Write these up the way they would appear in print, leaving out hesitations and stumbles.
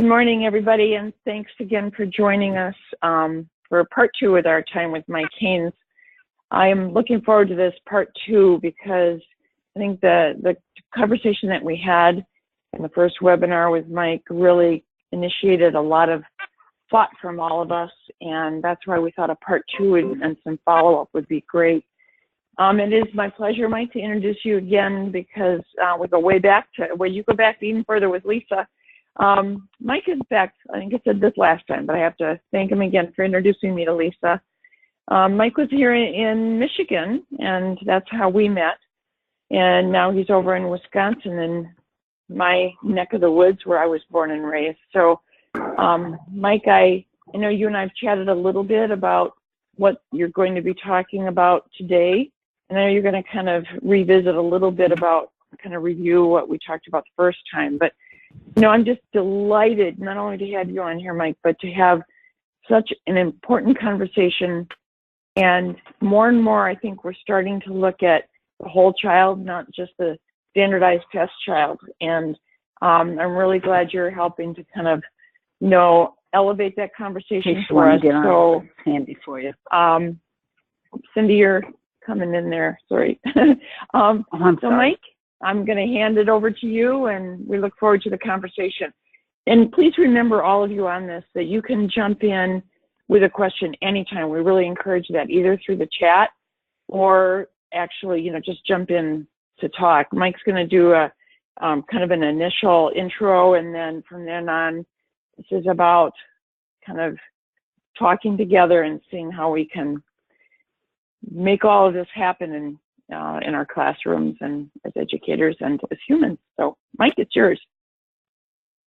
morning, everybody, and thanks again for joining us for part two with our time with Mike Haynes. I am looking forward to this part two because I think the conversation that we had in the first webinar with Mike really initiated a lot of thought from all of us, and that's why we thought a part two and some follow-up would be great. It is my pleasure, Mike, to introduce you again because we go way back to, well, you go back even further with Lisa. Mike, in fact, I think I said this last time, but I have to thank him again for introducing me to Lisa. Mike was here in Michigan, and that's how we met. And now he's over in Wisconsin, in my neck of the woods where I was born and raised. So, Mike, I know you and I have chatted a little bit about what you're going to be talking about today. And I know you're going to kind of revisit a little bit about, kind of review what we talked about the first time. But, you know, I'm just delighted not only to have you on here, Mike, but to have such an important conversation. And more, I think we're starting to look at the whole child, not just the standardized test child. And I'm really glad you're helping to kind of, you know, elevate that conversation for us. So handy for you. Cindy, you're coming in there. Sorry. So Mike, I'm going to hand it over to you, and we look forward to the conversation. And please remember, all of you on this, that you can jump in with a question anytime. We really encourage that, either through the chat or actually, you know, just jump in to talk. Mike's going to do a kind of an initial intro, and then from then on, this is about kind of talking together and seeing how we can make all of this happen in our classrooms and as educators and as humans. So, Mike, it's yours.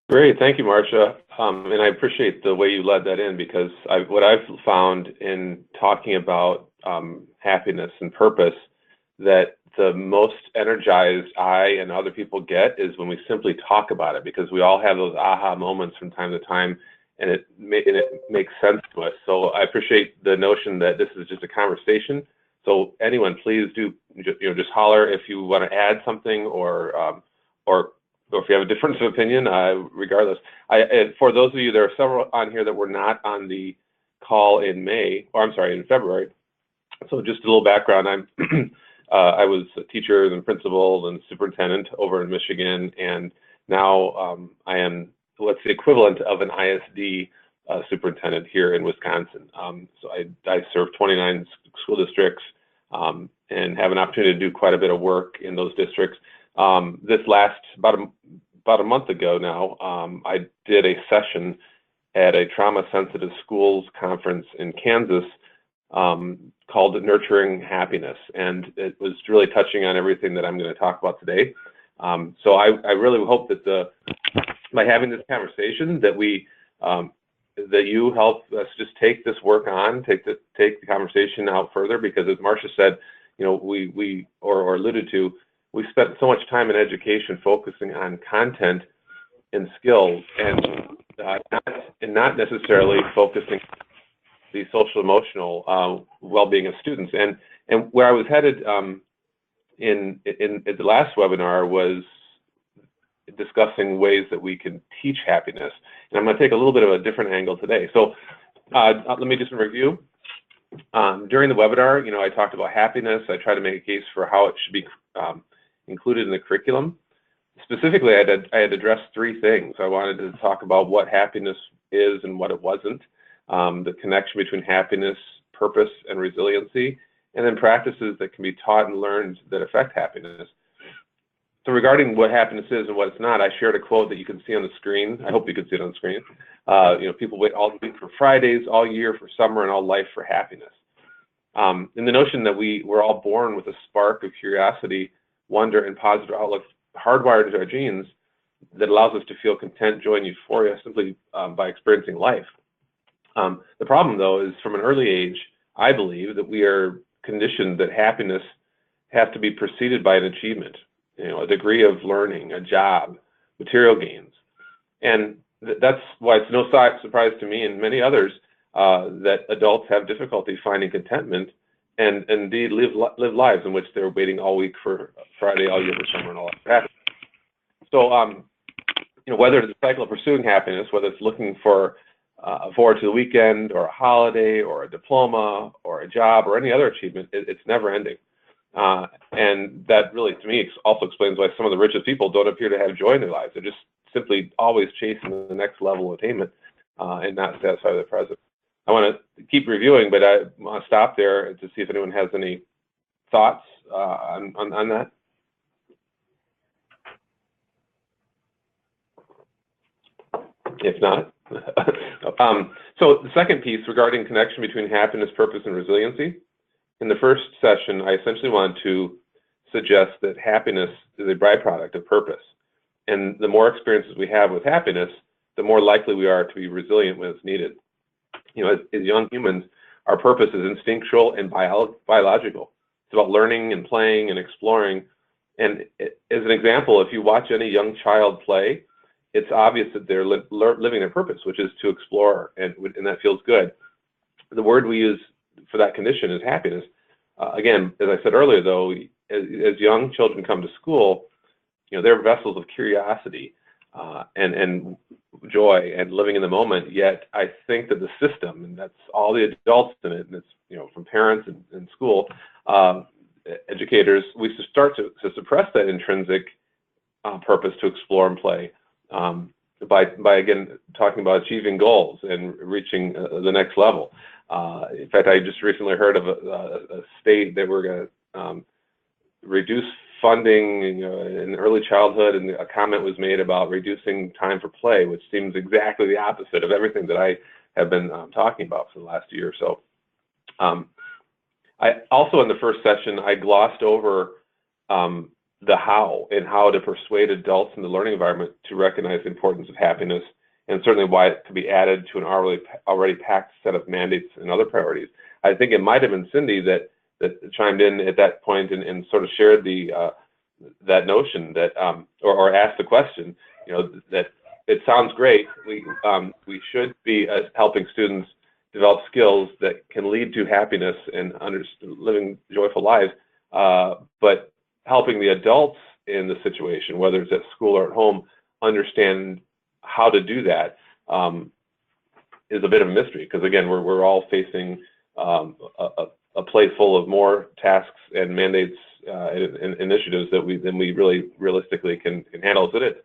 Great, thank you, Marcia. And I appreciate the way you led that in, because what I've found in talking about happiness and purpose, that the most energized I and other people get is when we simply talk about it, because we all have those aha moments from time to time, and it makes sense to us. So I appreciate the notion that this is just a conversation. So anyone, please do, you know, just holler if you want to add something, or if you have a difference of opinion. Regardless, for those of you, there are several on here that were not on the call in in February. So just a little background. I was a teacher and principal and superintendent over in Michigan, and now I am what's the equivalent of an ISD superintendent here in Wisconsin. So I serve 29 school districts and have an opportunity to do quite a bit of work in those districts. This last, about a month ago now, I did a session at a trauma-sensitive schools conference in Kansas called Nurturing Happiness, and it was really touching on everything that I'm going to talk about today. So I really hope that by having this conversation, that that you help us just take this work on, take the conversation out further, because as Marcia said, you know, we alluded to, we spent so much time in education focusing on content and skills, and not necessarily focusing the social emotional well-being of students. And where I was headed in the last webinar was discussing ways that we can teach happiness, and I'm going to take a little bit of a different angle today. So let me just review. During the webinar, you know, I talked about happiness. I tried to make a case for how it should be included in the curriculum. Specifically, I had addressed three things. I wanted to talk about what happiness is and what it wasn't, the connection between happiness, purpose, and resiliency, and then practices that can be taught and learned that affect happiness. So regarding what happiness is and what it's not, I shared a quote that you can see on the screen. I hope you can see it on the screen. You know, people wait all week for Fridays, all year for summer, and all life for happiness. And the notion that we're all born with a spark of curiosity, wonder, and positive outlook hardwired into our genes that allows us to feel content, joy, and euphoria simply by experiencing life. The problem, though, is from an early age, I believe that we are conditioned that happiness has to be preceded by an achievement, you know, a degree of learning, a job, material gains. And that's why it's no surprise to me and many others that adults have difficulty finding contentment and indeed live lives in which they're waiting all week for Friday, all year for summer, and all that. So whether it's a cycle of pursuing happiness, whether it's looking for forward to the weekend or a holiday or a diploma or a job or any other achievement, it's never ending. And that really, to me, also explains why some of the richest people don't appear to have joy in their lives. They're just simply always chasing the next level of attainment and not satisfied with the present. I want to keep reviewing, but I want to stop there to see if anyone has any thoughts on that. If not. So the second piece regarding connection between happiness, purpose, and resiliency. In the first session, I essentially wanted to suggest that happiness is a byproduct of purpose. And the more experiences we have with happiness, the more likely we are to be resilient when it's needed. As young humans, our purpose is instinctual and biological. It's about learning and playing and exploring. And as an example, if you watch any young child play, it's obvious that they're living their purpose, which is to explore, and that feels good. The word we use for that condition is happiness. Again, as I said earlier, though, as young children come to school, they're vessels of curiosity and joy and living in the moment. Yet I think that the system, and that's all the adults in it, and it's from parents and school educators, we start to suppress that intrinsic purpose to explore and play. By again talking about achieving goals and reaching the next level. In fact, I just recently heard of a state that we're going to reduce funding in early childhood, and a comment was made about reducing time for play, which seems exactly the opposite of everything that I have been talking about for the last year or so. I also, in the first session, I glossed over the how and how to persuade adults in the learning environment to recognize the importance of happiness, and certainly why it could be added to an already packed set of mandates and other priorities. I think it might have been Cindy that chimed in at that point and sort of shared that notion that or asked the question, that it sounds great. We should be helping students develop skills that can lead to happiness and living joyful lives, but helping the adults in the situation, whether it's at school or at home, understand how to do that is a bit of a mystery, because again, we're all facing a plate full of more tasks and mandates and initiatives than we really realistically can handle as it is.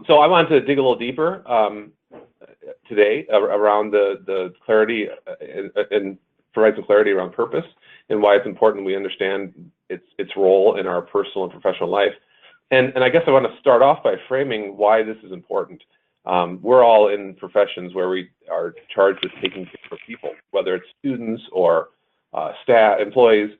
So I wanted to dig a little deeper today around the clarity and provide some clarity around purpose and why it's important we understand its role in our personal and professional life. And I guess I want to start off by framing why this is important. We're all in professions where we are charged with taking care of people, whether it's students or staff, employees.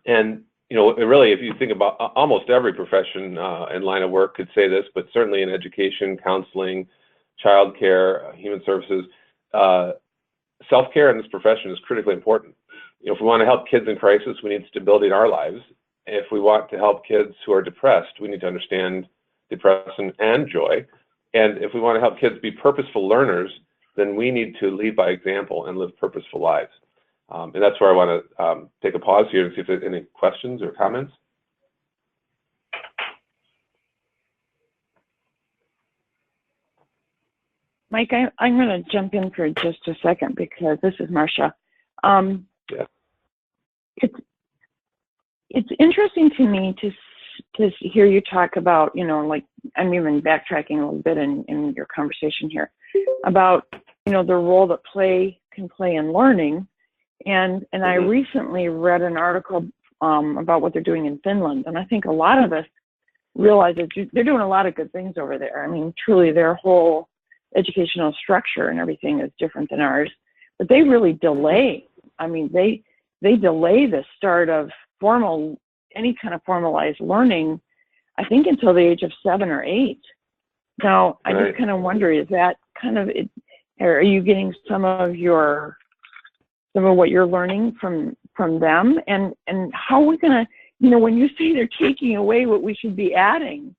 And, really, if you think about almost every profession and line of work could say this, but certainly in education, counseling, childcare, human services, self-care in this profession is critically important. If we want to help kids in crisis, we need stability in our lives. If we want to help kids who are depressed, we need to understand depression and joy. And if we want to help kids be purposeful learners, then we need to lead by example and live purposeful lives. And that's where I want to take a pause here and see if there's any questions or comments. Mike, I'm going to jump in for just a second because this is Marcia. Yeah. It's interesting to me to hear you talk about, like I'm even backtracking a little bit in your conversation here about, the role that play can play in learning. And I recently read an article about what they're doing in Finland. And I think a lot of us realize that they're doing a lot of good things over there. I mean, truly their whole educational structure and everything is different than ours, but they really delay. I mean, they delay the start of any kind of formalized learning, I think until the age of 7 or 8. Now, I just kind of wonder, is that kind of it, or are you getting some of what you're learning from them? And how are we going to, when you say they're taking away what we should be adding,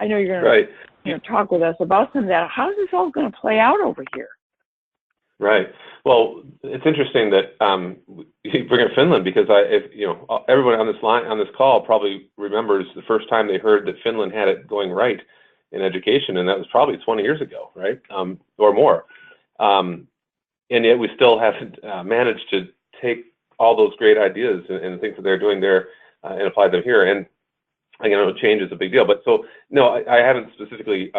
I know you're going to talk with us about some of that. How is this all going to play out over here? Right. Well, it's interesting that you bring up Finland because everyone on this call probably remembers the first time they heard that Finland had it going right in education, and that was probably 20 years ago, right, or more. And yet we still haven't managed to take all those great ideas and things that they're doing there and apply them here. And change is a big deal. But so no, I haven't specifically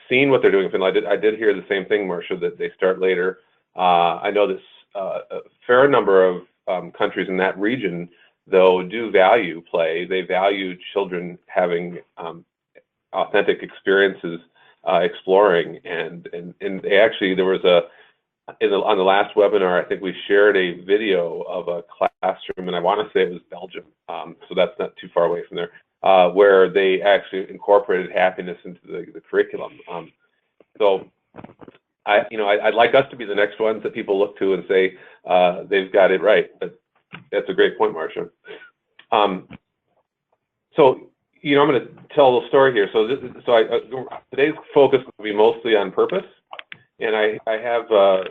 seen what they're doing in Finland. I did hear the same thing, Marcia, that they start later. I know this a fair number of countries in that region, though, do value play. They value children having authentic experiences exploring, and they actually, there was on the last webinar, I think we shared a video of a classroom, and I want to say it was Belgium, so that's not too far away from there, where they actually incorporated happiness into the curriculum. So I'd like us to be the next ones that people look to and say they've got it right. But that's a great point, Marcia. So I'm going to tell a little story here. So today's focus will be mostly on purpose. And I have a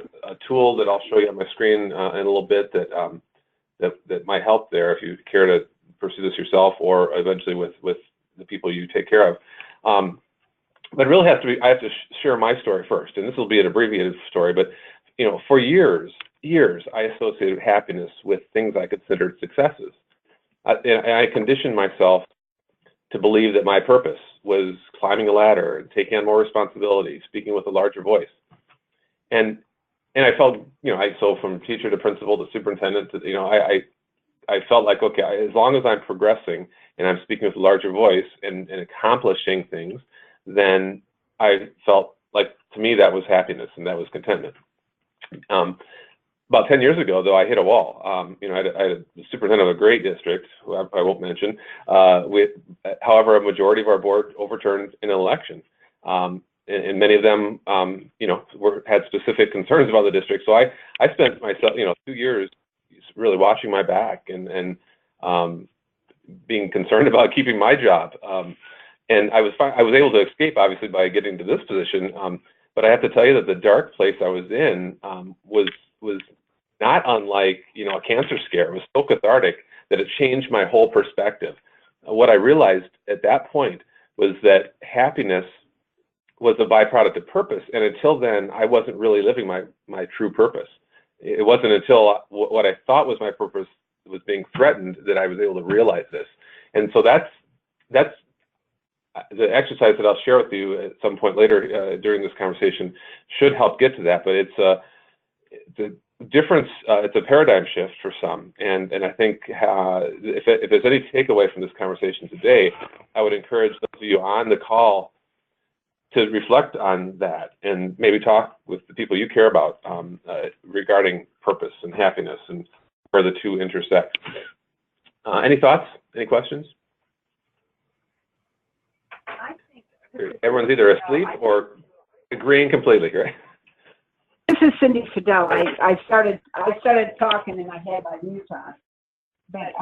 tool that I'll show you on my screen in a little bit that might help there if you care to pursue this yourself or eventually with the people you take care of. But it really has to be, I have to share my story first, and this will be an abbreviated story, but for years, I associated happiness with things I considered successes. I conditioned myself to believe that my purpose was climbing a ladder and taking on more responsibility, speaking with a larger voice. And I felt, so from teacher to principal to superintendent, I felt like, okay, as long as I'm progressing and I'm speaking with a larger voice and accomplishing things, then I felt like, to me, that was happiness and that was contentment. About 10 years ago, though, I hit a wall. I had a superintendent of a great district, who I won't mention. However, a majority of our board overturned an election. And many of them, had specific concerns about the district. So I spent myself, 2 years really watching my back and being concerned about keeping my job. And I was able to escape, obviously, by getting to this position. But I have to tell you that the dark place I was in was not unlike, a cancer scare. It was so cathartic that it changed my whole perspective. What I realized at that point was that happiness was a byproduct of purpose. And until then, I wasn't really living my true purpose. It wasn't until what I thought was my purpose was being threatened that I was able to realize this. And so that's the exercise that I'll share with you at some point later during this conversation should help get to that. But it's a difference. It's a paradigm shift for some. And I think if there's any takeaway from this conversation today, I would encourage those of you on the call to reflect on that and maybe talk with the people you care about regarding purpose and happiness and where the two intersect. Any thoughts? Any questions? Everyone's either asleep or agreeing completely, right? This is Cindy Fidel. I started talking and I had my mute on. But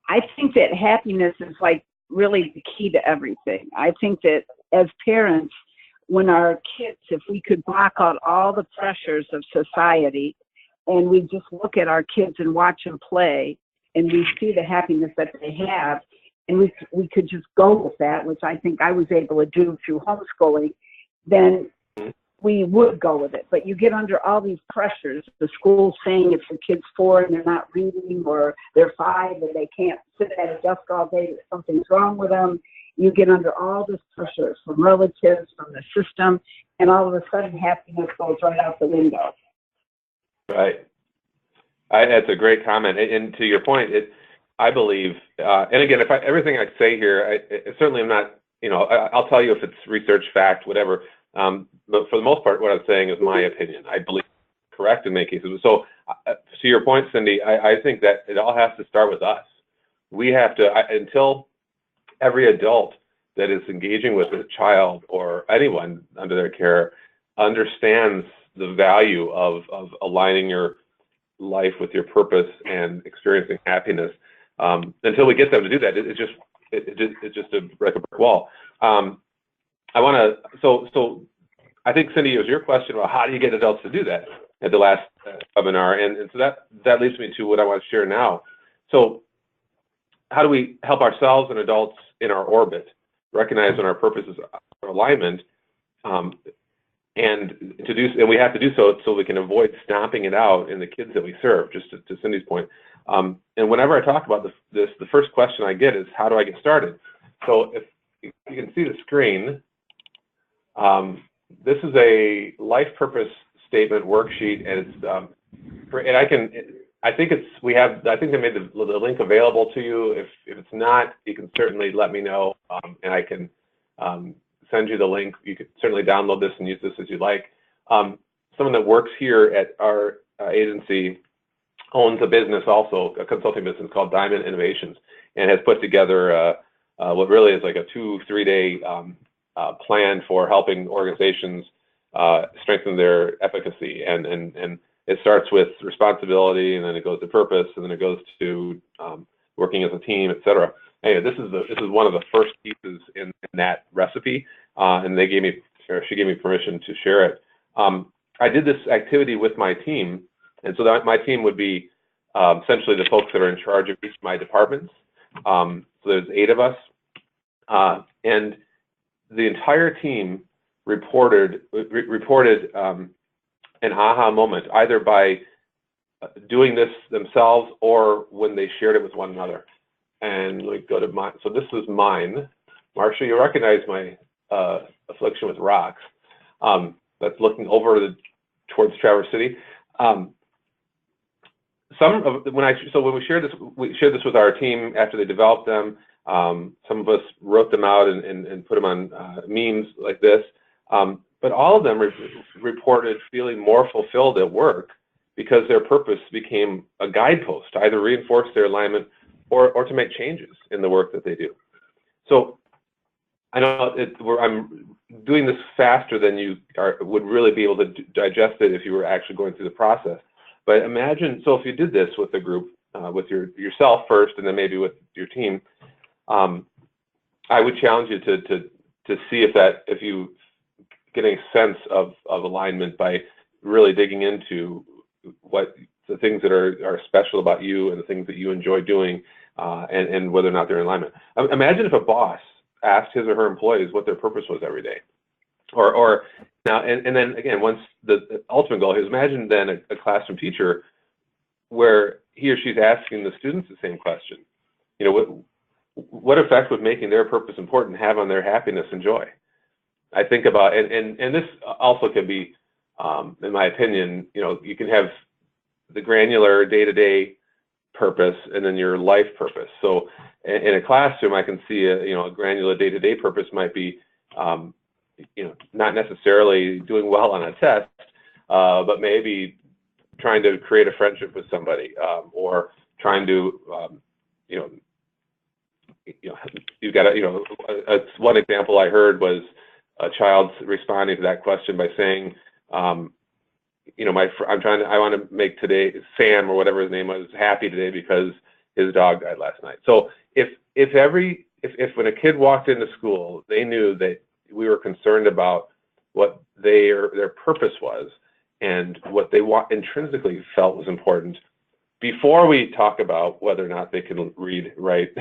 I think that happiness is like really the key to everything. I think that as parents, when our kids, if we could block out all the pressures of society and we just look at our kids and watch them play and we see the happiness that they have, and we could just go with that, which I think I was able to do through homeschooling, then we would go with it. But you get under all these pressures, the school's saying if your kid's 4 and they're not reading, or they're 5 and they can't sit at a desk all day, that something's wrong with them. You get under all this pressure from relatives, from the system, and all of a sudden happiness goes right out the window. Right. That's a great comment. And to your point, I believe, and again, everything I say here, I certainly am not, I'll tell you if it's research, fact, whatever. But for the most part, what I'm saying is my opinion. I believe it's correct in many cases. So to your point, Cindy, I think that it all has to start with us. We have to, until every adult that is engaging with a child or anyone under their care understands the value of aligning your life with your purpose and experiencing happiness. Until we get them to do that, it's just a break a brick wall. So I think, Cindy, it was your question about how do you get adults to do that at the last webinar, and so that leads me to what I want to share now. So how do we help ourselves and adults in our orbit recognize when our purpose is alignment, and we have to do so we can avoid stomping it out in the kids that we serve. Just to Cindy's point, and whenever I talk about this, the first question I get is, how do I get started? So if you can see the screen, this is a life purpose statement worksheet, and it's I think they made the link available to you. If it's not, you can certainly let me know, and I can send you the link. You could certainly download this and use this as you like. Someone that works here at our agency owns a business also, a consulting business called Diamond Innovations, and has put together what really is like a 2-3 day plan for helping organizations strengthen their efficacy. And it starts with responsibility, and then it goes to purpose, and then it goes to working as a team, et cetera. Anyway, this is one of the first pieces in that recipe, and she gave me permission to share it. I did this activity with my team, and so my team would be essentially the folks that are in charge of each of my departments. So there's 8 of us, and the entire team reported an aha moment, either by doing this themselves or when they shared it with one another. And we go to mine. So this is mine. Marcia, you recognize my affliction with rocks. That's looking over towards Traverse City. When we shared this with our team after they developed them. Some of us wrote them out and put them on memes like this. But all of them reported feeling more fulfilled at work because their purpose became a guidepost to either reinforce their alignment or to make changes in the work that they do. So I know I'm doing this faster than you would really be able to digest it if you were actually going through the process. But imagine, so if you did this with a group, with yourself first, and then maybe with your team, I would challenge you to see if you getting a sense of alignment by really digging into what the things that are special about you and the things that you enjoy doing, and whether or not they're in alignment. Imagine if a boss asked his or her employees what their purpose was every day, or now, and then again, once the ultimate goal is, imagine then a classroom teacher where he or she's asking the students the same question. You know, what effect would making their purpose important have on their happiness and joy? I think about, and this also can be, in my opinion, you know, you can have the granular day-to-day purpose and then your life purpose. So in a classroom, I can see a granular day-to-day purpose might be, not necessarily doing well on a test, but maybe trying to create a friendship with somebody, or trying to, you've got one example I heard was a child responding to that question by saying, I want to make today Sam, or whatever his name was, happy today because his dog died last night. So if when a kid walked into school, they knew that we were concerned about what their purpose was and what they intrinsically felt was important, before we talk about whether or not they can read, write,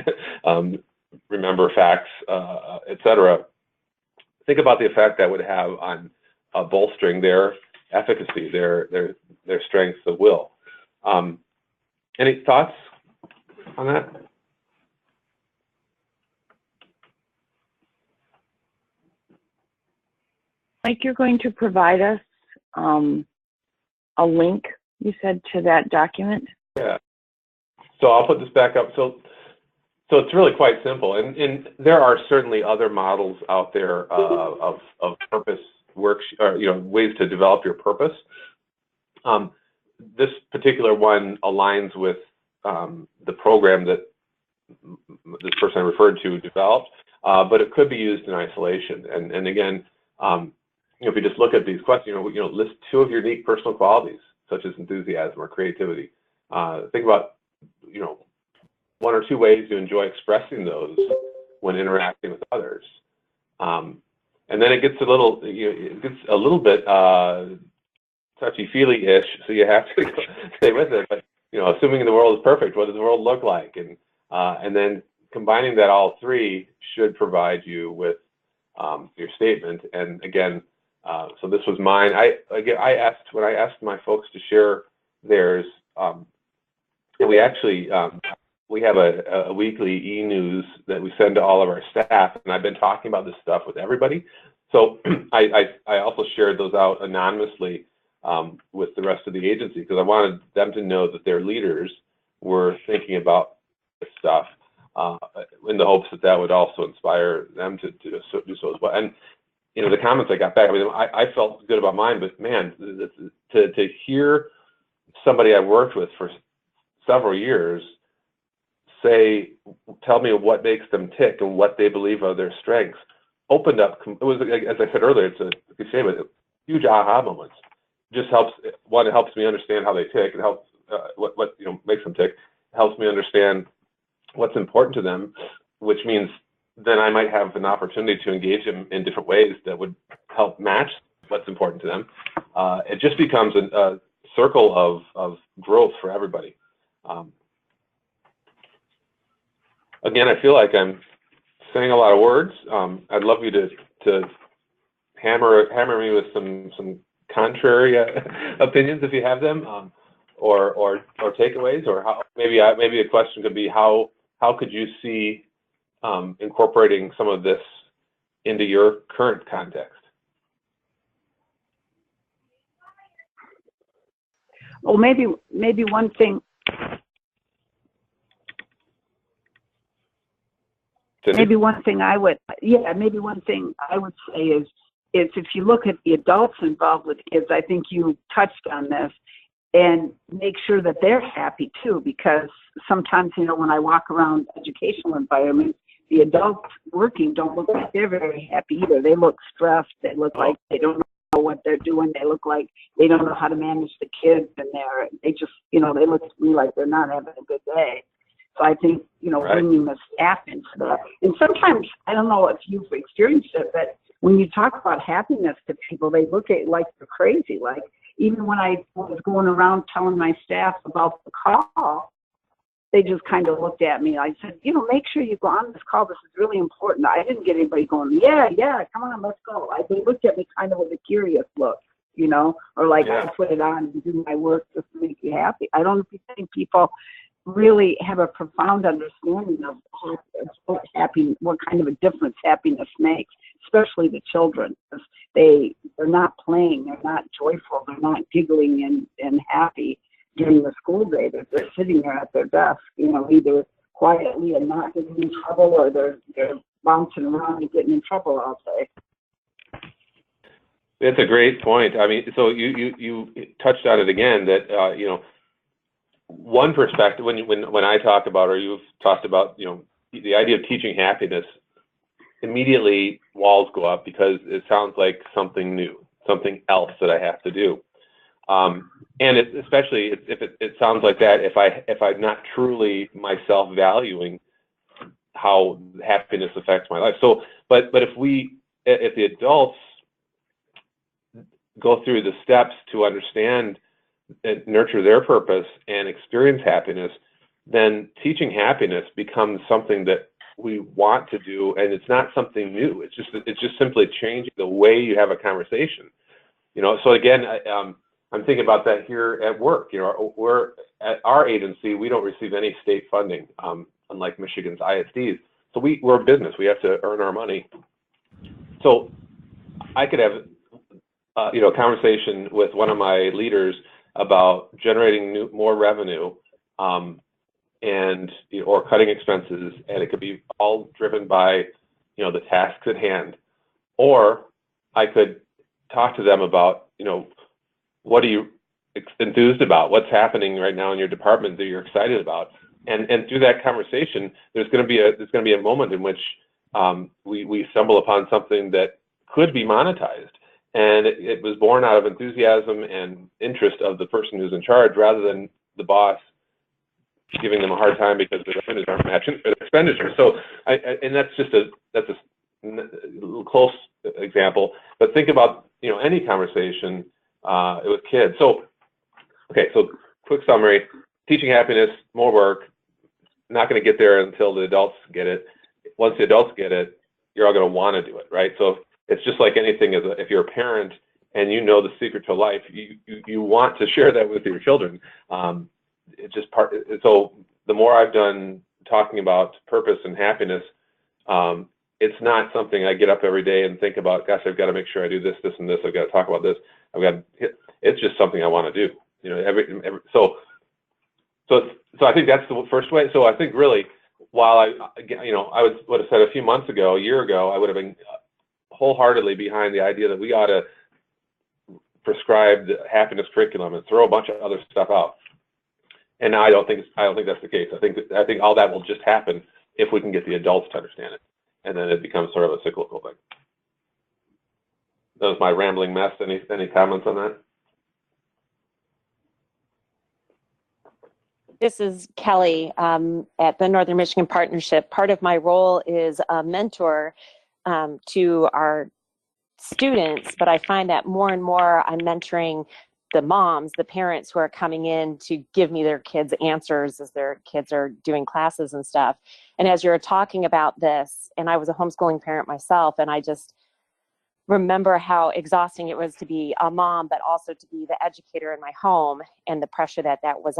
remember facts, etc., think about the effect that would have on bolstering their efficacy, their strengths of will. Any thoughts on that? Mike, you're going to provide us a link, you said, to that document? Yeah. So I'll put this back up. So it's really quite simple, and there are certainly other models out there of purpose works, or ways to develop your purpose. This particular one aligns with the program that this person I referred to developed, but it could be used in isolation. And again, if you just look at these questions, list 2 of your unique personal qualities, such as enthusiasm or creativity. Think about, 1 or 2 ways you enjoy expressing those when interacting with others. And then it gets a little bit touchy-feely-ish, so you have to stay with it. But assuming the world is perfect, what does the world look like? And then combining that all three should provide you with your statement. And again, so this was mine. When I asked my folks to share theirs, and we actually we have a weekly e-news that we send to all of our staff, and I've been talking about this stuff with everybody. So I also shared those out anonymously with the rest of the agency, because I wanted them to know that their leaders were thinking about this stuff, in the hopes that that would also inspire them to do so as well. And you know, the comments I got back, I mean, I felt good about mine, but man, to hear somebody I've worked with for several years tell me what makes them tick and what they believe are their strengths, opened up. It was, as I said earlier, it's a cliche, but huge aha moments. Just helps. One, it helps me understand how they tick. It helps what you know makes them tick. It helps me understand what's important to them, which means then I might have an opportunity to engage them in different ways that would help match what's important to them. It just becomes a circle of growth for everybody. Again, I feel like I'm saying a lot of words. I'd love you to hammer me with some contrary opinions if you have them, or takeaways, or how maybe a question could be how could you see incorporating some of this into your current context? Well, maybe one thing. Maybe one thing I would say is if you look at the adults involved with kids, I think you touched on this, and make sure that they're happy too, because sometimes, you know, when I walk around educational environments, the adults working don't look like they're very happy either. They look stressed. They look like they don't know what they're doing. They look like they don't know how to manage the kids, and they just, you know, they look to me like they're not having a good day. So I think, you know, bringing the staff into that. And sometimes, I don't know if you've experienced it, but when you talk about happiness to people, they look at it like you're crazy. Like, even when I was going around telling my staff about the call, they just kind of looked at me. I said, you know, make sure you go on this call. This is really important. I didn't get anybody going, yeah, come on, let's go. They looked at me kind of with a curious look, you know, or like, I put it on and do my work just to make you happy. I don't think people really have a profound understanding of what kind of a difference happiness makes, especially the children. They're not playing, they're not joyful, they're not giggling and happy during the school day. They're sitting there at their desk, you know, either quietly and not getting in trouble, or they're bouncing around and getting in trouble all day. That's a great point. I mean, so you touched on it again, that you know, one perspective when I talk about, or you've talked about, you know, the idea of teaching happiness, immediately walls go up, because it sounds like something new, something else that I have to do. And especially if it sounds like that, if I'm not truly myself valuing how happiness affects my life. So, but if the adults go through the steps to understand and nurture their purpose and experience happiness, then teaching happiness becomes something that we want to do, and it's not something new. It's just simply changing the way you have a conversation. You know, so again, I'm thinking about that here at work. You know, we're at our agency, we don't receive any state funding, unlike Michigan's ISDs. So we're a business. We have to earn our money. So I could have, you know, a conversation with one of my leaders about generating more revenue, and you know, or cutting expenses, and it could be all driven by, you know, the tasks at hand. Or I could talk to them about, you know, what are you enthused about? What's happening right now in your department that you're excited about? And through that conversation, there's going to be a moment in which we stumble upon something that could be monetized. And it was born out of enthusiasm and interest of the person who's in charge, rather than the boss giving them a hard time because their revenues aren't matching their expenditures. So, and that's a close example. But think about, you know, any conversation with kids. So, okay, so quick summary: teaching happiness, more work, not going to get there until the adults get it. Once the adults get it, you're all going to want to do it, right? So it's just like anything. If you're a parent and you know the secret to life, you want to share that with your children. It's just part. So the more I've done talking about purpose and happiness, it's not something I get up every day and think about. Gosh, I've got to make sure I do this, this, and this. I've got to talk about this. It's just something I want to do. You know, so I think that's the first way. So I think really, while I would have said a few months ago, a year ago, I would have been wholeheartly behind the idea that we ought to prescribe the happiness curriculum and throw a bunch of other stuff out. And now I don't think that's the case. I think all that will just happen if we can get the adults to understand it, and then it becomes sort of a cyclical thing. That was my rambling mess. Any comments on that? This is Kelly at the Northern Michigan Partnership. Part of my role is a mentor to our students, but I find that more and more I'm mentoring the moms, the parents who are coming in to give me their kids' answers as their kids are doing classes and stuff. And as you're talking about this, and I was a homeschooling parent myself, and I just remember how exhausting it was to be a mom, but also to be the educator in my home, and the pressure that I was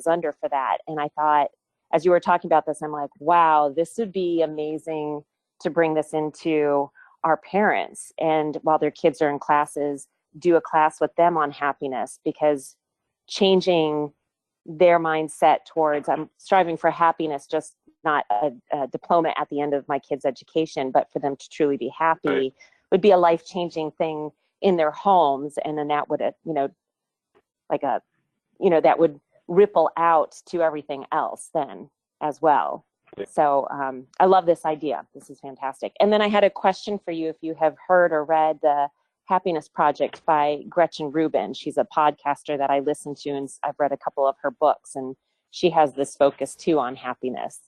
under for that. And I thought, as you were talking about this, I'm like, wow, this would be amazing to bring this into our parents. And while their kids are in classes, do a class with them on happiness, because changing their mindset towards, I'm striving for happiness, just not a diploma at the end of my kids' education, but for them to truly be happy. Right. Would be a life-changing thing in their homes. And then that would, that would ripple out to everything else then as well. Yeah. So I love this idea. This is fantastic. And then I had a question for you, if you have heard or read the Happiness Project by Gretchen Rubin. She's a podcaster that I listen to, and I've read a couple of her books, and she has this focus too on happiness.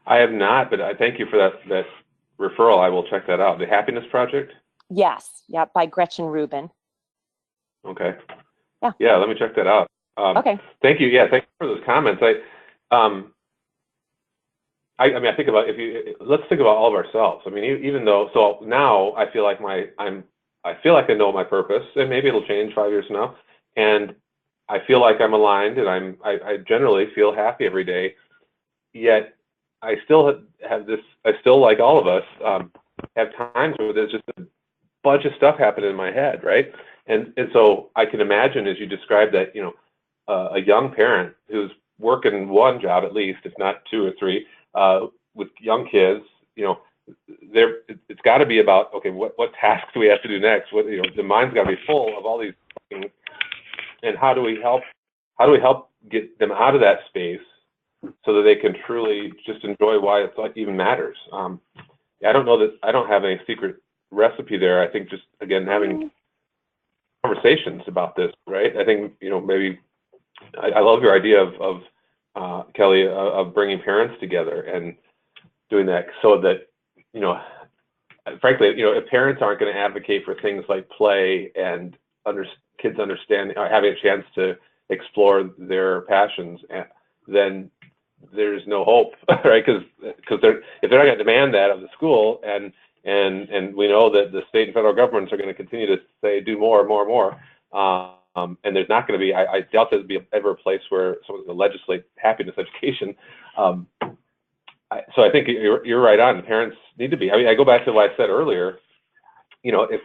I have not, but I thank you for that referral. I will check that out. The Happiness Project? Yes. Yeah, by Gretchen Rubin. Okay. Yeah, let me check that out. Okay. Thank you. Yeah, thank you for those comments. I think about let's think about all of ourselves. I mean, even though, so now I feel like I feel like I know my purpose, and maybe it'll change 5 years from now. And I feel like I'm aligned, and I generally feel happy every day. Yet I still have this. I still, like all of us, have times where there's just a bunch of stuff happening in my head, right? And so I can imagine, as you described, that a young parent who's working one job at least, if not two or three, with young kids, it's got to be about, okay, what tasks do we have to do next? The mind's got to be full of all these things, and how do we help get them out of that space so that they can truly just enjoy why it's even matters? I don't know that I don't have any secret recipe there. I think just, again, having conversations about this, right? I think maybe I love your idea of Kelly, of bringing parents together and doing that, so that, frankly, if parents aren't going to advocate for things like play and kids understanding, or having a chance to explore their passions, then there's no hope, right? Because if they're not going to demand that of the school, and we know that the state and federal governments are going to continue to say do more and more and more. And there's not going to be, I doubt there'll be ever a place where someone's going to legislate happiness education. So I think you're right on. Parents need to be. I go back to what I said earlier. If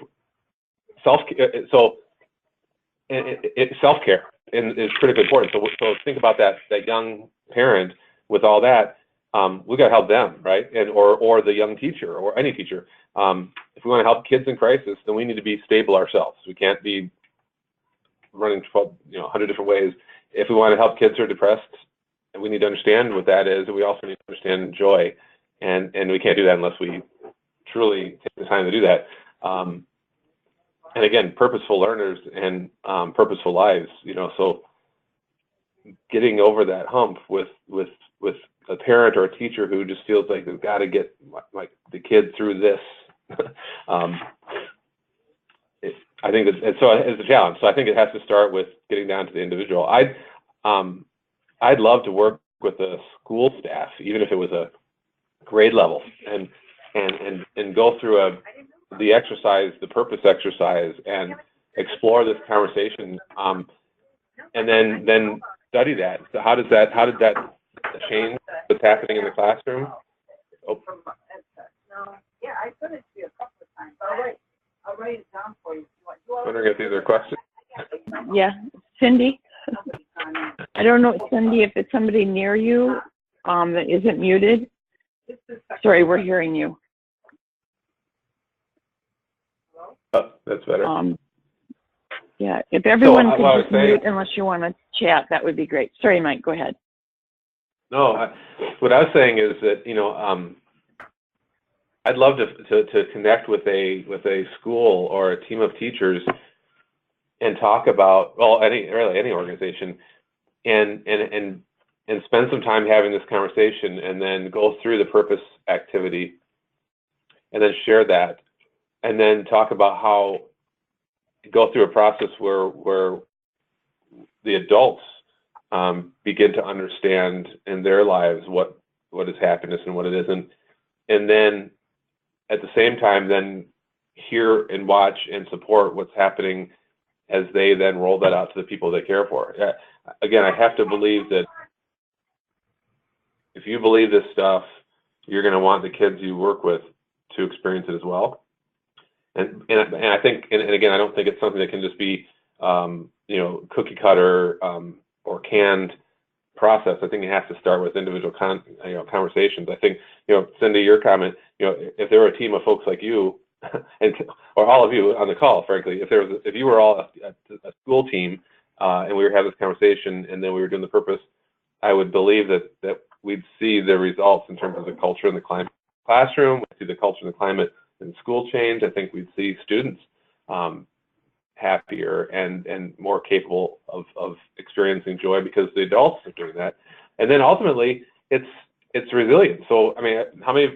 self-care is critically important. So think about that young parent with all that. We got to help them, right? Or the young teacher, or any teacher. If we want to help kids in crisis, then we need to be stable ourselves. We can't be running 100 different ways. If we want to help kids who are depressed, we need to understand what that is, and we also need to understand joy, and we can't do that unless we truly take the time to do that. And again, purposeful learners and purposeful lives. So getting over that hump with a parent or a teacher who just feels like they've got to get the kid through this. I think it's a challenge. So I think it has to start with getting down to the individual. I'd love to work with the school staff, even if it was a grade level, and go through the exercise, the purpose exercise, and explore this conversation, and then study that. So how did that change what's happening in the classroom? Oh. Yeah, I sent it to you a couple of times. I'll write it down for you. Wondering if these are questions. Yeah, Cindy? I don't know, Cindy, if it's somebody near you that isn't muted. Sorry, we're hearing you. Oh, that's better. Yeah, if everyone So, could just mute unless you want to chat, that would be great. Sorry, Mike, go ahead. No, what I was saying is that, you know, I'd love to connect with a school or a team of teachers and talk about, well, any organization, and spend some time having this conversation, and then go through the purpose activity, and then share that, and then talk about how go through a process where the adults begin to understand in their lives what is happiness and what it isn't, and then at the same time then hear and watch and support what's happening as they then roll that out to the people they care for. Again, I have to believe that if you believe this stuff, you're going to want the kids you work with to experience it as well. And I think, and again, I don't think it's something that can just be, you know, cookie cutter or canned process. I think it has to start with individual conversations. I think, you know, Cindy, your comment, you know, if there were a team of folks like you, and or all of you on the call, frankly, if you were all a school team and we were having this conversation and then we were doing the purpose, I would believe that we'd see the results in terms of the culture and the climate classroom. We'd see the culture and the climate in school change. I think we'd see students happier and more capable of experiencing joy because the adults are doing that. And then ultimately, it's resilient. So I mean, how many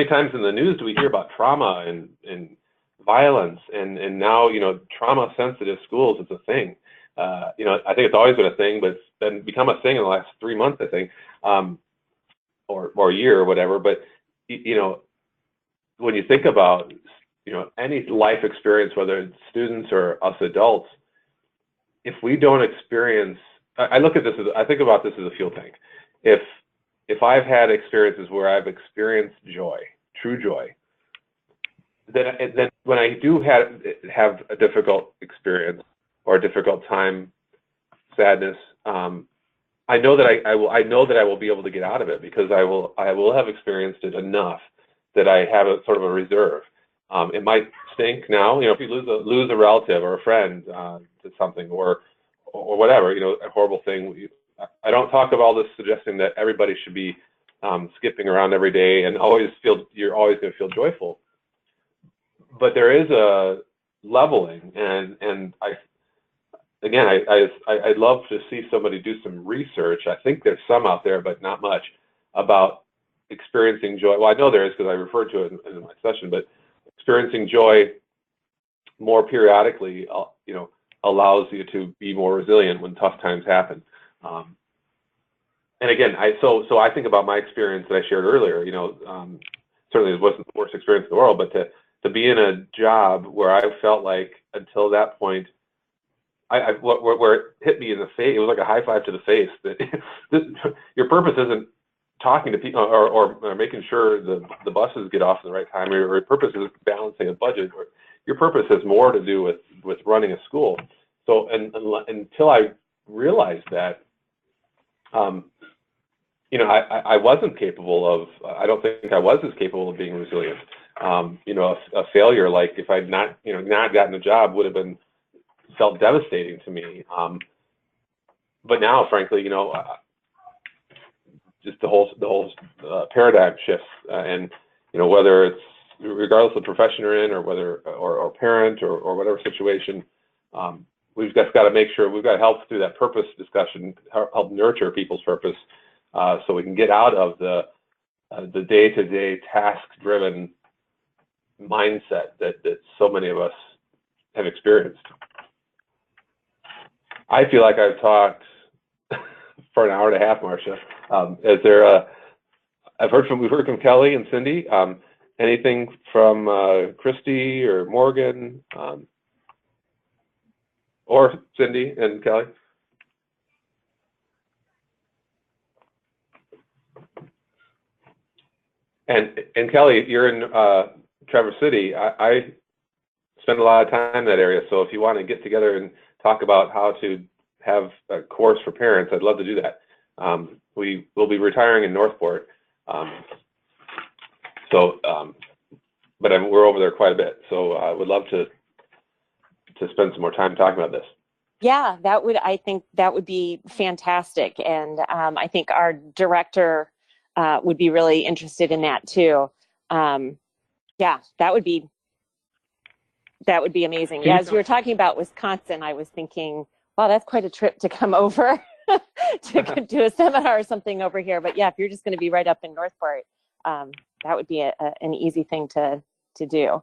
times in the news do we hear about trauma and violence and now, you know, trauma sensitive schools is a thing. You know, I think it's always been a thing, but it's been become a thing in the last 3 months, I think, or a year or whatever. But you know, when you think about, you know, any life experience, whether it's students or us adults, if we don't experience, I think about this as a fuel tank. If I've had experiences where I've experienced joy, true joy, then when I do have a difficult experience or a difficult time, sadness, I know that I will be able to get out of it because I will have experienced it enough that I have a sort of a reserve. It might stink now, you know, if you lose a relative or a friend to something or whatever, you know, a horrible thing. I don't talk about all this suggesting that everybody should be skipping around every day and you're always going to feel joyful. But there is a leveling, and I'd love to see somebody do some research. I think there's some out there, but not much, about experiencing joy. Well, I know there is because I referred to it in my session, but experiencing joy more periodically, you know, allows you to be more resilient when tough times happen. And again, so I think about my experience that I shared earlier. You know, certainly it wasn't the worst experience in the world, but to be in a job where I felt like until that point, where it hit me in the face, it was like a high five to the face. That your purpose isn't talking to people or making sure the buses get off at the right time, or your purpose is balancing a budget. Or your purpose has more to do with running a school. So until I realized that, you know, I wasn't capable of. I don't think I was as capable of being resilient. You know, a failure like if I'd not gotten a job would have felt devastating to me. But now, frankly, you know, just the whole paradigm shifts, and you know, whether it's regardless of the profession you're in, or whether or parent or whatever situation, we've just got to make sure we've got to help through that purpose discussion, help nurture people's purpose, so we can get out of the day-to-day task-driven mindset that so many of us have experienced. I feel like I've talked for an hour and a half, Marcia. We've heard from Kelly and Cindy. Anything from Christy or Morgan, or Cindy and Kelly? And Kelly, you're in Traverse City. I spend a lot of time in that area, so if you want to get together and talk about how to have a course for parents, I'd love to do that. We will be retiring in Northport, but we're over there quite a bit, so I would love to spend some more time talking about this. Yeah, I think that would be fantastic, and I think our director would be really interested in that too. Yeah, that would be amazing. Yeah, as you were talking about Wisconsin, I was thinking, wow, that's quite a trip to come over to do a seminar or something over here. But yeah, if you're just going to be right up in Northport, that would be an easy thing to do.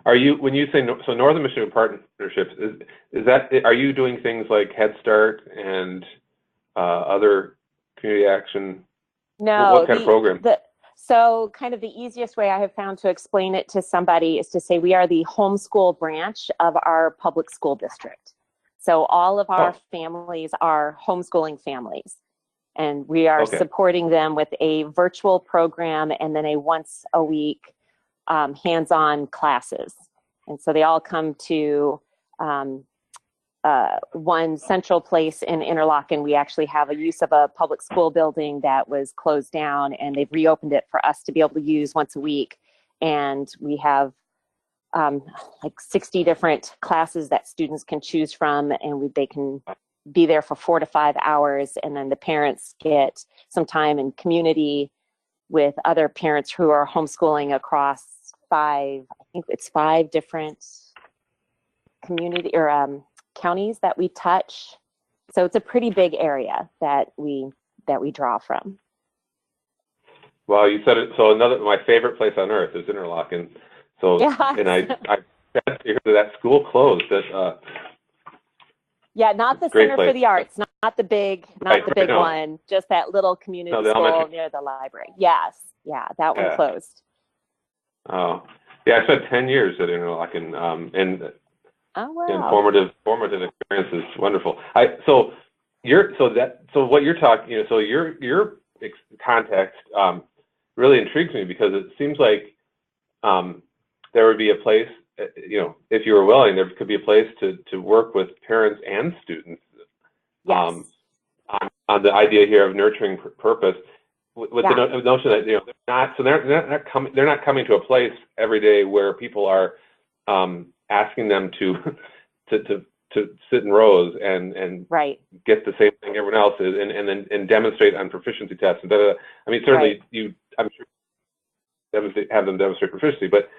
When you say so Northern Michigan Partnerships, are you doing things like Head Start and other community action? No. What kind of program? So kind of the easiest way I have found to explain it to somebody is to say we are the homeschool branch of our public school district. So all of our families are homeschooling families, and we are supporting them with a virtual program and then a once a week hands-on classes. And so they all come to one central place in Interlochen. We actually have a use of a public school building that was closed down, and they've reopened it for us to be able to use once a week. And we have like 60 different classes that students can choose from, and they can be there for 4 to 5 hours. And then the parents get some time in community with other parents who are homeschooling across 5 different community or counties that we touch. So it's a pretty big area that we draw from. Well, you said it. So my favorite place on earth is Interlochen. So yes. And I sad to hear that school closed. Yeah, not the Center for the Arts, not the big one, just that little community school near the library. Yes, yeah, that one closed. Oh, yeah, I spent 10 years at Interlochen, and formative experiences. Wonderful. So what you're talking, so your context really intrigues me, because it seems like there would be a place, if you were willing, there could be a place to work with parents and students. Yes. On the idea here of nurturing purpose, with the notion that they're not coming to a place every day where people are asking them to sit in rows and get the same thing everyone else is, and demonstrate on proficiency tests and I mean, certainly I'm sure have them demonstrate proficiency, but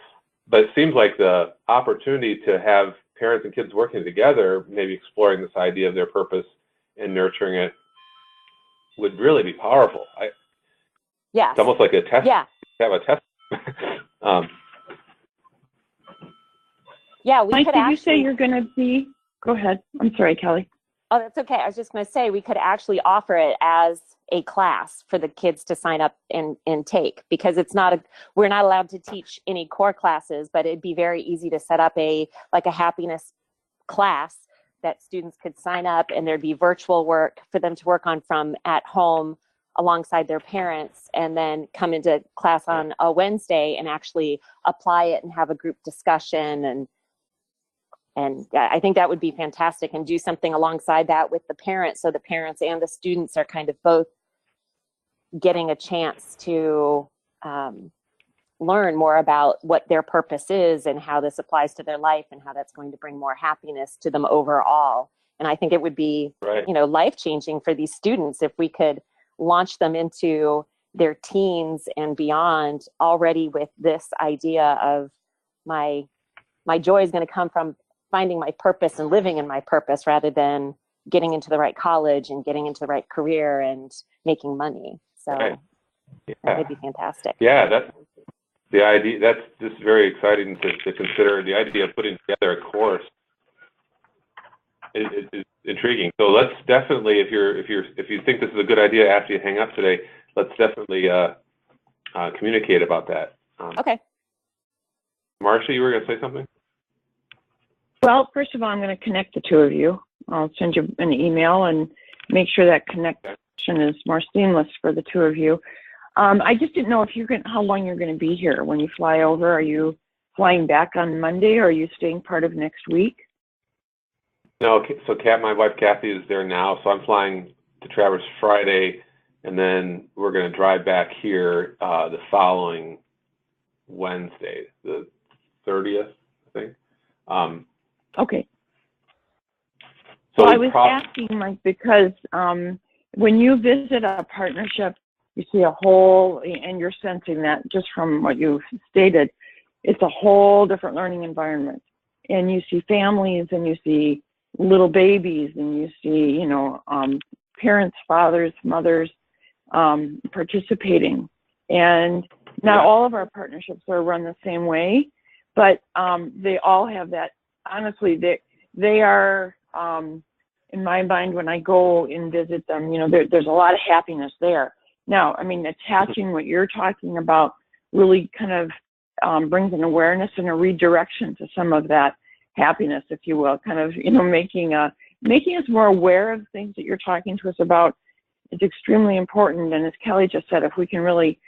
it seems like the opportunity to have parents and kids working together, maybe exploring this idea of their purpose and nurturing it, would really be powerful. Yes. It's almost like a test. Yeah. Have a test. Yeah, Mike, did you say you're going to be? Go ahead. I'm sorry, Kelly. Oh, that's okay. I was just going to say we could actually offer it as a class for the kids to sign up and take, because we're not allowed to teach any core classes, but it'd be very easy to set up a happiness class that students could sign up, and there'd be virtual work for them to work on from at home alongside their parents, and then come into class on a Wednesday and actually apply it and have a group discussion. And I think that would be fantastic, and do something alongside that with the parents, so the parents and the students are kind of both getting a chance to learn more about what their purpose is and how this applies to their life and how that's going to bring more happiness to them overall. And I think it would be, life-changing for these students if we could launch them into their teens and beyond already with this idea of my joy is going to come from finding my purpose and living in my purpose, rather than getting into the right college and getting into the right career and making money. So that would be fantastic. Yeah, that's the idea. That's just very exciting to consider, the idea of putting together a course is intriguing. So let's definitely, if you think this is a good idea after you hang up today, let's definitely communicate about that. Okay. Marcia, you were going to say something? Well, first of all, I'm going to connect the two of you. I'll send you an email and make sure that connection is more seamless for the two of you. I just didn't know if how long you're going to be here when you fly over. Are you flying back on Monday, or are you staying part of next week? No, so my wife Kathy is there now, so I'm flying to Traverse Friday, and then we're going to drive back here the following Wednesday, the 30th, I think. Okay. So well, I was asking, Mike, because when you visit a partnership, you see a whole, and you're sensing that just from what you've stated, it's a whole different learning environment. And you see families, and you see little babies, and you see, parents, fathers, mothers participating. And not all of our partnerships are run the same way, but they all have that. Honestly, they are, in my mind, when I go and visit them, there's a lot of happiness there. Now, I mean, attaching what you're talking about really kind of brings an awareness and a redirection to some of that happiness, if you will, kind of, making us more aware of things that you're talking to us about is extremely important. And as Kelly just said, if we can really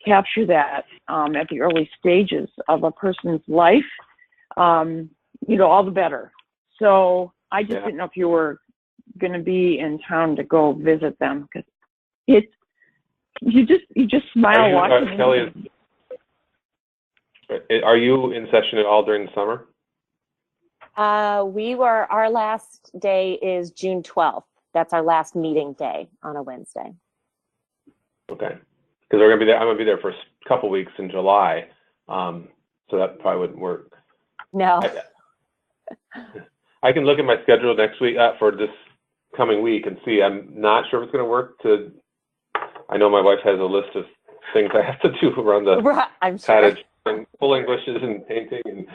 capture that at the early stages of a person's life, all the better. So I just didn't know if you were going to be in town to go visit them, because you just smile watching. Kelly, are you in session at all during the summer? Our last day is June 12th. That's our last meeting day on a Wednesday. Okay. Because we're going to be there. I'm going to be there for a couple weeks in July. So that probably wouldn't work. No. I can look at my schedule next week for this coming week and see. I'm not sure if it's going to work. I know my wife has a list of things I have to do around the cottage, and full Englishes and painting, and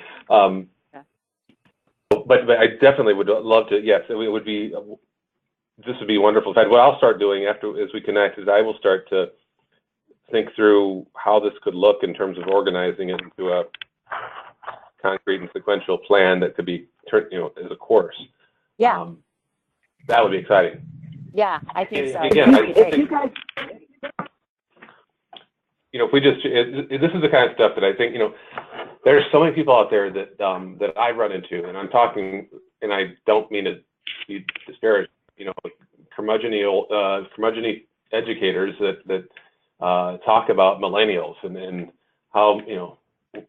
but I definitely would love to. Yes, it would be. This would be wonderful. In fact, what I'll start doing as we connect is I will start to think through how this could look in terms of organizing it into a concrete and sequential plan that could be turned, as a course. Yeah. That would be exciting. Yeah, I think so. Again, I think, if we just, this is the kind of stuff that I think, there's so many people out there that that I run into, and I'm talking, and I don't mean to be disparaging, curmudgeon educators that talk about millennials and how,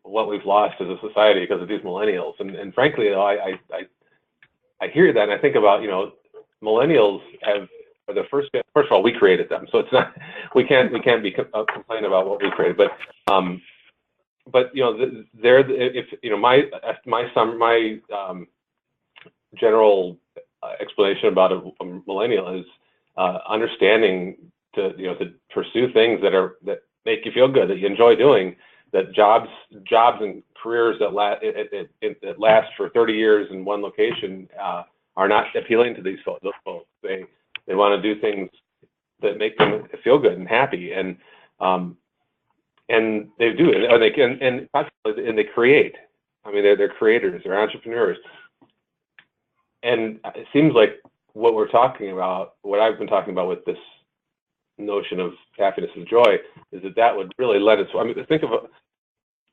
what we've lost as a society because of these millennials. And frankly, I hear that, and I think about, millennials are the first of all, we created them, so it's not, we can't be complaining about what we created, but they're, if my general explanation about a millennial is understanding to pursue things that make you feel good, that you enjoy doing, that jobs and careers that last for 30 years in one location are not appealing to those folks. They want to do things that make them feel good and happy, and they do, and they create. I mean, they're creators, they're entrepreneurs, and it seems like what we're talking about, what I've been talking about with this notion of happiness and joy, is that would really let us. I mean, think of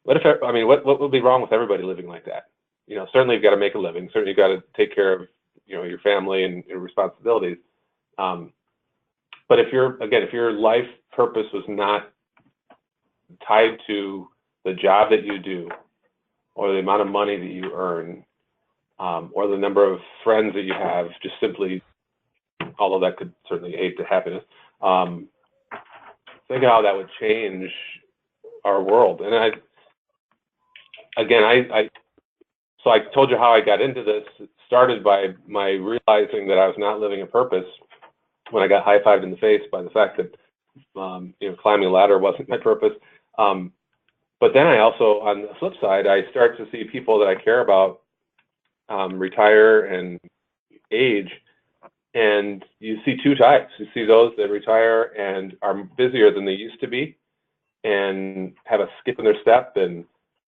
what would be wrong with everybody living like that? Certainly you've got to make a living. Certainly you've got to take care of your family and your responsibilities. But if your life purpose was not tied to the job that you do, or the amount of money that you earn, or the number of friends that you have, just simply, although that could certainly aid to happiness, think of how that would change our world. And so I told you how I got into this. It started by my realizing that I was not living a purpose when I got high-fived in the face by the fact that climbing a ladder wasn't my purpose. But then I also, on the flip side, I start to see people that I care about retire and age, and you see two types. You see those that retire and are busier than they used to be and have a skip in their step and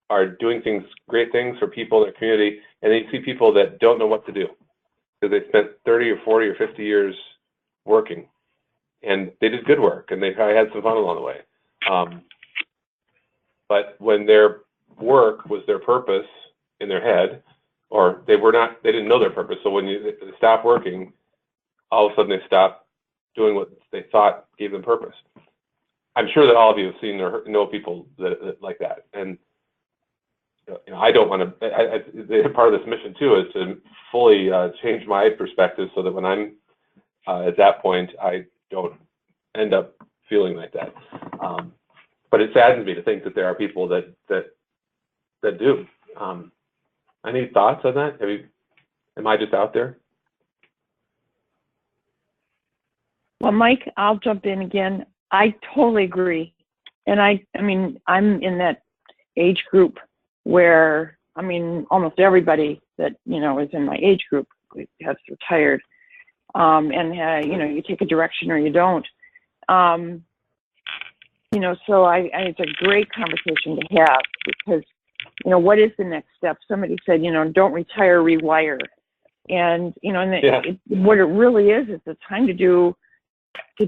are doing great things for people in their community. And then you see people that don't know what to do because they spent 30 or 40 or 50 years working, and they did good work, and they probably had some fun along the way. But when their work was their purpose in their head, or they didn't know their purpose. So when they stop working, all of a sudden they stop doing what they thought gave them purpose. I'm sure that all of you have seen or know people that like that. And I don't want to, part of this mission too is to fully change my perspective so that when I'm at that point, I don't end up feeling like that. But it saddens me to think that there are people that do. Any thoughts on that? Am I just out there? Well, Mike, I'll jump in again. I totally agree. And I mean, I'm in that age group where, I mean, almost everybody that, is in my age group has retired. You take a direction or you don't. So it's a great conversation to have because, what is the next step? Somebody said, don't retire, rewire. And, what it really is the time to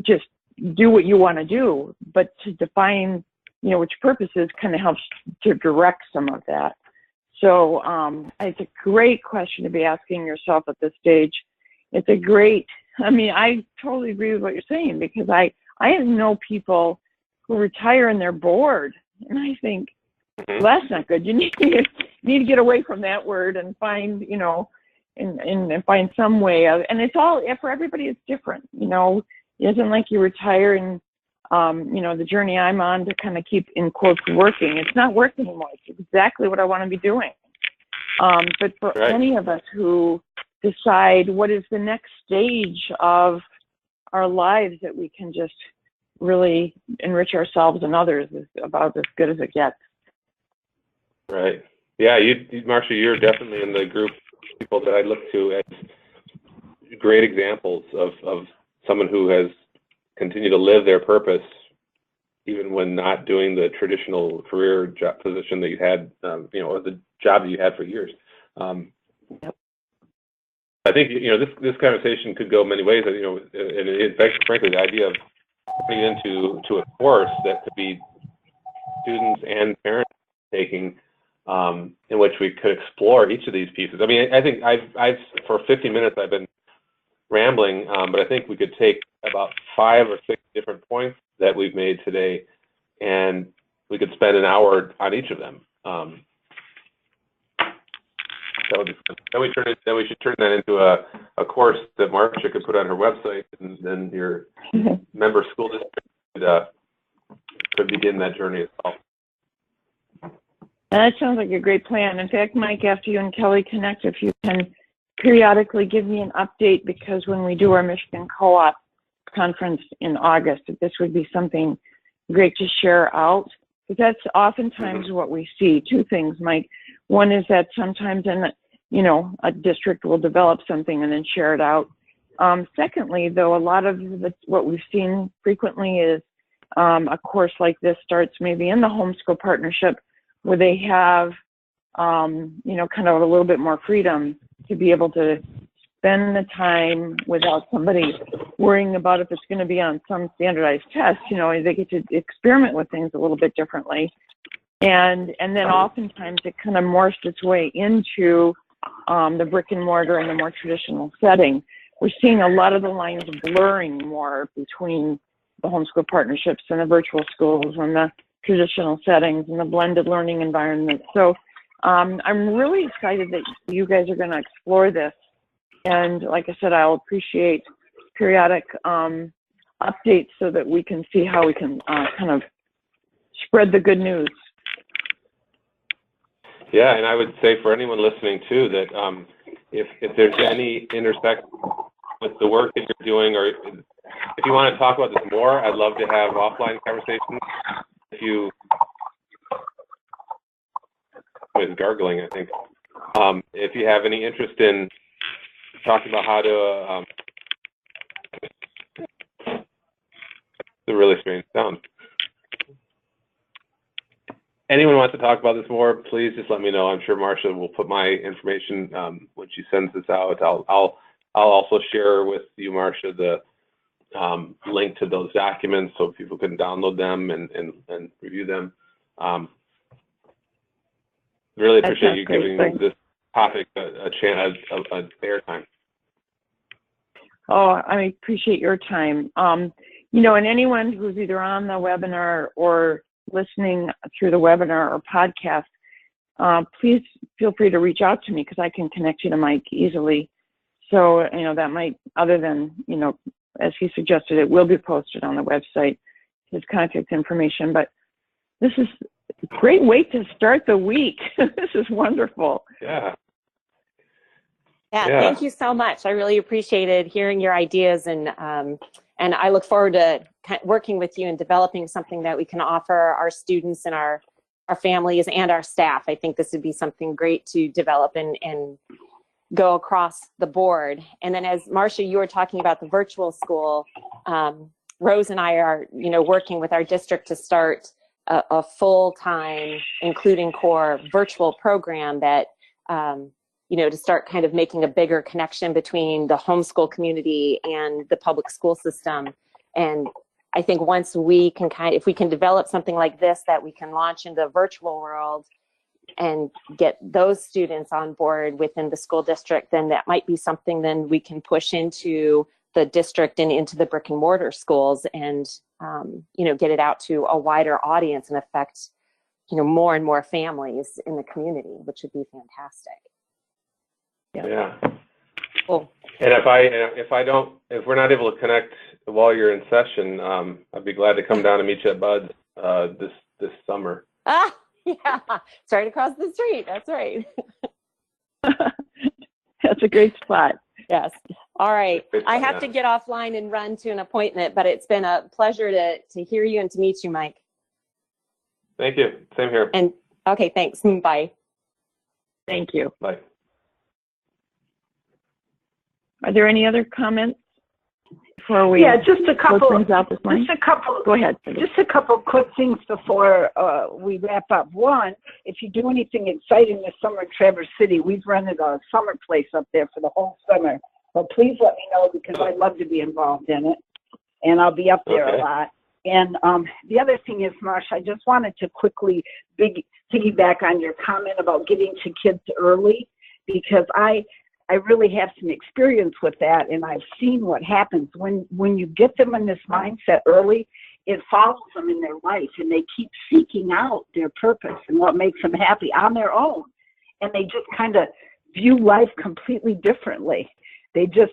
just do what you want to do, but to define, which purposes kind of helps to direct some of that. So it's a great question to be asking yourself at this stage. I totally agree with what you're saying because I know people who retire and they're bored. And I think, well, that's not good. You need to get away from that word and find, and find some way of, and it's all, for everybody it's different, It isn't like you retire and, the journey I'm on to kind of keep, in quotes, working. It's not work anymore. It's exactly what I want to be doing. But for any of us who decide what is the next stage of our lives that we can just really enrich ourselves and others is about as good as it gets. Right. Yeah, Marcia, you're definitely in the group of people that I look to as great examples of someone who has continued to live their purpose even when not doing the traditional career job position that you had, or the job that you had for years. Yep. I think, this conversation could go many ways, and in fact, frankly, the idea of putting it into a course that could be students and parents taking, in which we could explore each of these pieces. I mean, I think I've for 50 minutes I've been rambling, but I think we could take about 5 or 6 different points that we've made today, and we could spend an hour on each of them. That would be fun. Then we should turn that into a course that Marcia could put on her website, and then your member school district could begin that journey as well. That sounds like a great plan. In fact, Mike, after you and Kelly connect, if you can periodically give me an update, because when we do our Michigan Co-op conference in August, this would be something great to share out, because that's oftentimes what we see. 2 things, Mike. One is that sometimes a district will develop something and then share it out. Secondly, though, a lot of what we've seen frequently is a course like this starts maybe in the homeschool partnership, where they have, kind of a little bit more freedom to be able to spend the time without somebody worrying about if it's going to be on some standardized test. They get to experiment with things a little bit differently. And then oftentimes it kind of morphs its way into the brick and mortar and the more traditional setting. We're seeing a lot of the lines blurring more between the homeschool partnerships and the virtual schools and the traditional settings and the blended learning environment. So I'm really excited that you guys are going to explore this. And like I said, I'll appreciate periodic updates so that we can see how we can kind of spread the good news. Yeah, and I would say for anyone listening too that if there's any intersect with the work that you're doing, or if you want to talk about this more, I'd love to have offline conversations. If you is gargling, I think. If you have any interest in talking about how to, it's a really strange sound. Anyone wants to talk about this more, please just let me know. I'm sure Marcia will put my information when she sends this out. I'll also share with you, Marcia, the link to those documents so people can download them and review them. Really appreciate you giving this topic a chance, a airtime. Oh, I appreciate your time. You know, and anyone who's either on the webinar or listening through the webinar or podcast, please feel free to reach out to me because I can connect you to Mike easily. So, you know, that might, other than, you know, as he suggested, it will be posted on the website, his contact information. But this is a great way to start the week. This is wonderful. Yeah. Yeah, thank you so much. I really appreciated hearing your ideas, and I look forward to working with you and developing something that we can offer our students and our families and our staff. I think this would be something great to develop and go across the board. And then, as Marcia, you were talking about the virtual school, Rose and I are, you know, working with our district to start a full-time, including core virtual program that, you know, to start kind of making a bigger connection between the homeschool community and the public school system. And I think once we can if we can develop something like this that we can launch in the virtual world and get those students on board within the school district, then that might be something then we can push into the district and into the brick and mortar schools and, you know, get it out to a wider audience and affect, you know, more and more families in the community, which would be fantastic. Yeah. Cool. And if we're not able to connect while you're in session, I'd be glad to come down and meet you at Bud's this summer. Ah, yeah, it's right across the street. That's right. That's a great spot. Yes. All right. I have to get offline and run to an appointment, but it's been a pleasure to hear you and to meet you, Mike. Thank you. Same here. And okay, thanks. Bye. Thank you. Bye. Are there any other comments before we? Yeah, just a couple. Things out this morning? Just a couple. Go ahead. Just a couple quick things before we wrap up. One, if you do anything exciting this summer in Traverse City, we've rented a summer place up there for the whole summer. So please let me know because I'd love to be involved in it, and I'll be up there a lot. And the other thing is, Marcia, I just wanted to quickly piggyback on your comment about getting to kids early, because I really have some experience with that, and I've seen what happens when you get them in this mindset early. It follows them in their life, and they keep seeking out their purpose and what makes them happy on their own, and they just kind of view life completely differently. They just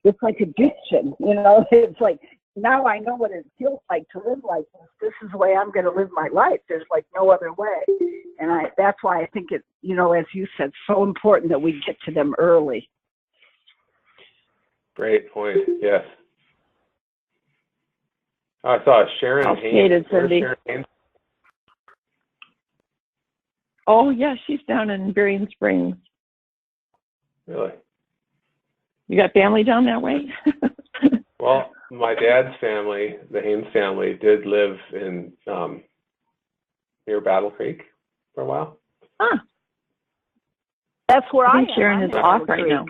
it's like addiction, you know. It's like, now I know what it feels like to live like this. This is the way I'm going to live my life. There's like no other way. And that's why I think it, you know, as you said, so important that we get to them early. Great point. Yes. Oh, I saw Sharon Haynes. Sharon Haynes? Oh, yeah, she's down in Berrien Springs. Really? You got family down that way? Well, my dad's family, the Haynes family, did live in near Battle Creek for a while. Huh. That's where I am. Sharon is off right now.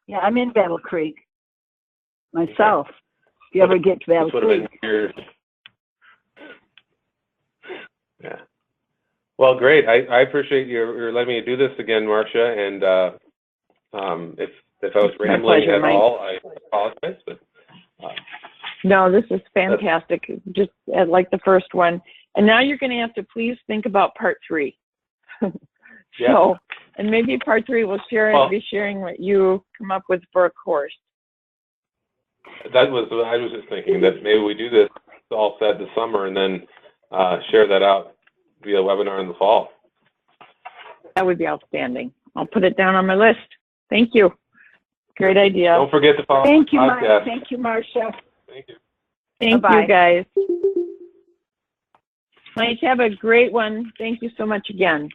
Yeah, I'm in Battle Creek myself. Okay. If you ever get to Battle Creek. Yeah. Well, great. I appreciate your letting me do this again, Marcia. And if I was rambling at all, I apologize. But no, this is fantastic. Just like the first one. And now you're going to have to please think about part 3. So, and maybe part 3 will be sharing what you come up with for a course. That was what I was just thinking, that maybe we do this all set this summer and then share that out via webinar in the fall. That would be outstanding. I'll put it down on my list. Thank you. Great idea. Don't forget to follow Thank you, Mike. Thank you, Marcia. Thank you. Thank you, guys. Mike, have a great one. Thank you so much again.